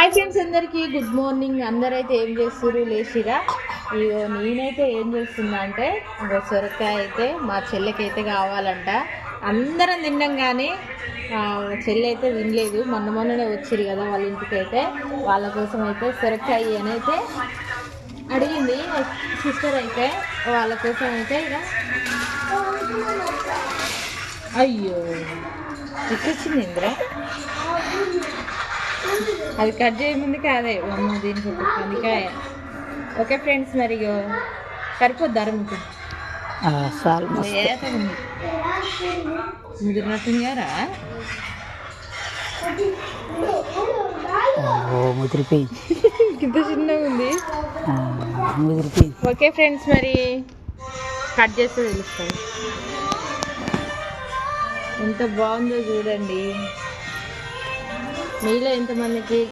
Hi friends, అందరికీ good morning. అందరైతే ఏం చేస్తున్నారు? లేచిరా? ఇగో నేనైతే ఏం చేస్తున్నా అంటే సొరకాయ అయితే మా చెల్లెకైతే కావాలంట. అందరం తిన్నాం కానీ చెల్లి అయితే తినలేదు. మొన్ననే వచ్చిరు కదా వాళ్ళ ఇంటికి. అయితే వాళ్ళ కోసం అయితే సొరకాయ అని అయితే అడిగింది సిస్టర్. అయితే వాళ్ళ కోసం అయితే ఇక అయ్యో ఇచ్చింది ఇంద్ర. అది కట్ చేయముందు కాదే అమ్మ దీనికి అందుకాయ. ఓకే ఫ్రెండ్స్, మరి సరిపోద్ది అరముకు ముదిరినట్టుంగారా ముదిరిపోయి ఇంత చిన్నగా ఉంది. ముదిరిపోయి. ఓకే ఫ్రెండ్స్, మరి కట్ చేస్తే తెలుస్తాను. ఎంత బాగుందో చూడండి. మీలో ఎంతమందికి